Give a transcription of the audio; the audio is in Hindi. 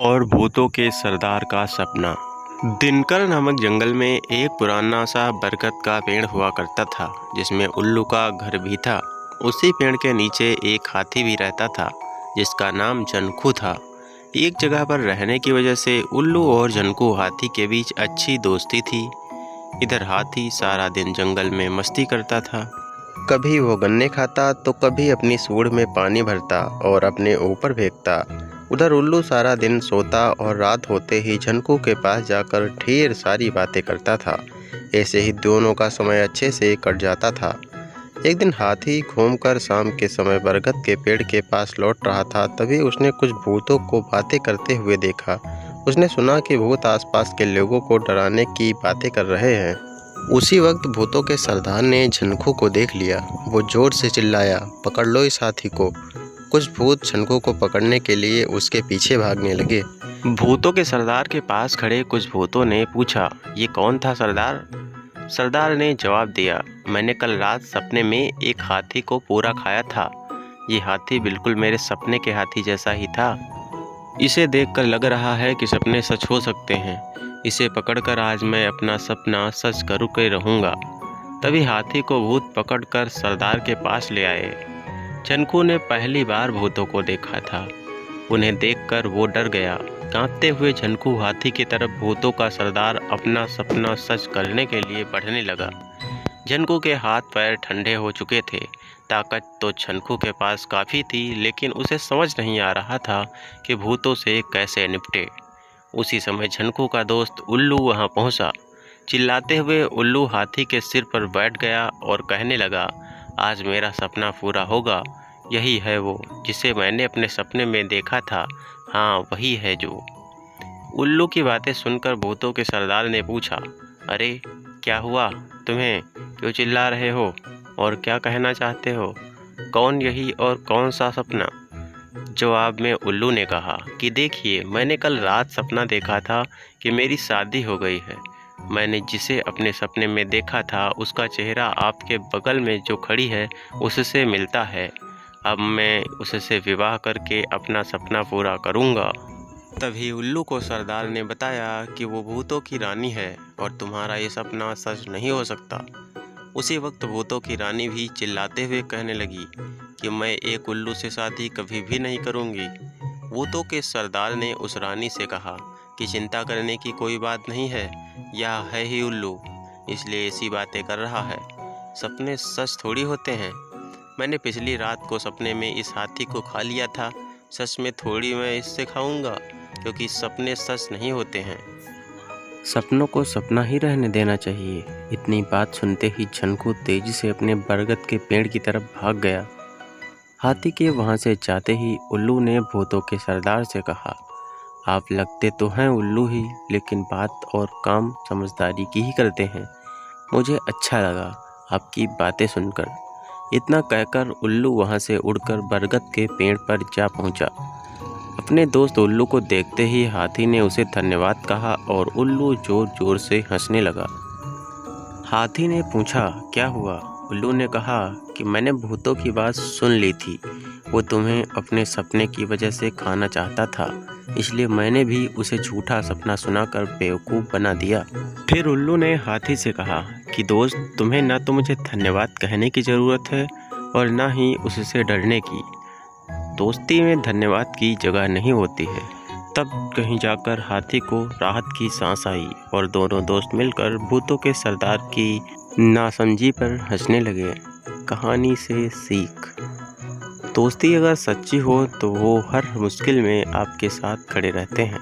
और भूतों के सरदार का सपना। दिनकर नामक जंगल में एक पुराना सा बरगद का पेड़ हुआ करता था, जिसमें उल्लू का घर भी था। उसी पेड़ के नीचे एक हाथी भी रहता था, जिसका नाम झनकू था। एक जगह पर रहने की वजह से उल्लू और झनकू हाथी के बीच अच्छी दोस्ती थी। इधर हाथी सारा दिन जंगल में मस्ती करता था। कभी वो गन्ने खाता तो कभी अपनी सूंड में पानी भरता और अपने ऊपर फेंकता। उधर उल्लू सारा दिन सोता और रात होते ही झनकू के पास जाकर ढेर सारी बातें करता था। ऐसे ही दोनों का समय अच्छे से कट जाता था। एक दिन हाथी घूमकर शाम के समय बरगद के पेड़ के पास लौट रहा था। तभी उसने कुछ भूतों को बातें करते हुए देखा। उसने सुना कि भूत आसपास के लोगों को डराने की बातें कर रहे हैं। उसी वक्त भूतों के सरदार ने झनकू को देख लिया। वो जोर से चिल्लाया, पकड़ लो इस हाथी को। कुछ भूत झनकू को पकड़ने के लिए उसके पीछे भागने लगे। भूतों के सरदार के पास खड़े कुछ भूतों ने पूछा, ये कौन था सरदार? सरदार ने जवाब दिया, मैंने कल रात सपने में एक हाथी को पूरा खाया था। ये हाथी बिल्कुल मेरे सपने के हाथी जैसा ही था। इसे देखकर लग रहा है कि सपने सच हो सकते हैं। इसे पकड़कर आज मैं अपना सपना सच करके रहूँगा। तभी हाथी को भूत पकड़कर सरदार के पास ले आए। झनकू ने पहली बार भूतों को देखा था। उन्हें देखकर वो डर गया। कांपते हुए झनकू हाथी की तरफ भूतों का सरदार अपना सपना सच करने के लिए बढ़ने लगा। झनकू के हाथ पैर ठंडे हो चुके थे। ताकत तो झनकू के पास काफ़ी थी, लेकिन उसे समझ नहीं आ रहा था कि भूतों से कैसे निपटे। उसी समय झनकू का दोस्त उल्लू वहां पहुंचा। चिल्लाते हुए उल्लू हाथी के सिर पर बैठ गया और कहने लगा, आज मेरा सपना पूरा होगा। यही है वो जिसे मैंने अपने सपने में देखा था। हाँ, वही है जो। उल्लू की बातें सुनकर भूतों के सरदार ने पूछा, अरे क्या हुआ तुम्हें? क्यों चिल्ला रहे हो और क्या कहना चाहते हो? कौन यही और कौन सा सपना? जवाब में उल्लू ने कहा कि देखिए, मैंने कल रात सपना देखा था कि मेरी शादी हो गई है। मैंने जिसे अपने सपने में देखा था उसका चेहरा आपके बगल में जो खड़ी है उससे मिलता है। अब मैं उससे विवाह करके अपना सपना पूरा करूँगा। तभी उल्लू को सरदार ने बताया कि वो भूतों की रानी है और तुम्हारा ये सपना सच नहीं हो सकता। उसी वक्त भूतों की रानी भी चिल्लाते हुए कहने लगी कि मैं एक उल्लू से शादी कभी भी नहीं करूँगी। भूतों के सरदार ने उस रानी से कहा कि चिंता करने की कोई बात नहीं है, यह है ही उल्लू, इसलिए ऐसी बातें कर रहा है। सपने सच थोड़ी होते हैं। मैंने पिछली रात को सपने में इस हाथी को खा लिया था। सच में थोड़ी मैं इससे खाऊंगा, क्योंकि सपने सच नहीं होते हैं। सपनों को सपना ही रहने देना चाहिए। इतनी बात सुनते ही झनकू तेजी से अपने बरगद के पेड़ की तरफ भाग गया। हाथी के वहां से जाते ही उल्लू ने भूतों के सरदार से कहा, आप लगते तो हैं उल्लू ही, लेकिन बात और काम समझदारी की ही करते हैं। मुझे अच्छा लगा आपकी बातें सुनकर। इतना कहकर उल्लू वहां से उड़कर बरगद के पेड़ पर जा पहुंचा। अपने दोस्त उल्लू को देखते ही हाथी ने उसे धन्यवाद कहा और उल्लू जोर जोर से हंसने लगा। हाथी ने पूछा, क्या हुआ? उल्लू ने कहा कि मैंने भूतों की बात सुन ली थी। वो तुम्हें अपने सपने की वजह से खाना चाहता था, इसलिए मैंने भी उसे झूठा सपना सुनाकर बेवकूफ़ बना दिया। फिर उल्लू ने हाथी से कहा कि दोस्त, तुम्हें ना तो मुझे धन्यवाद कहने की ज़रूरत है और ना ही उससे डरने की। दोस्ती में धन्यवाद की जगह नहीं होती है। तब कहीं जाकर हाथी को राहत की सांस आई और दोनों दोस्त मिलकर भूतों के सरदार की नासमझी पर हंसने लगे। कहानी से सीख, दोस्ती अगर सच्ची हो तो वो हर मुश्किल में आपके साथ खड़े रहते हैं।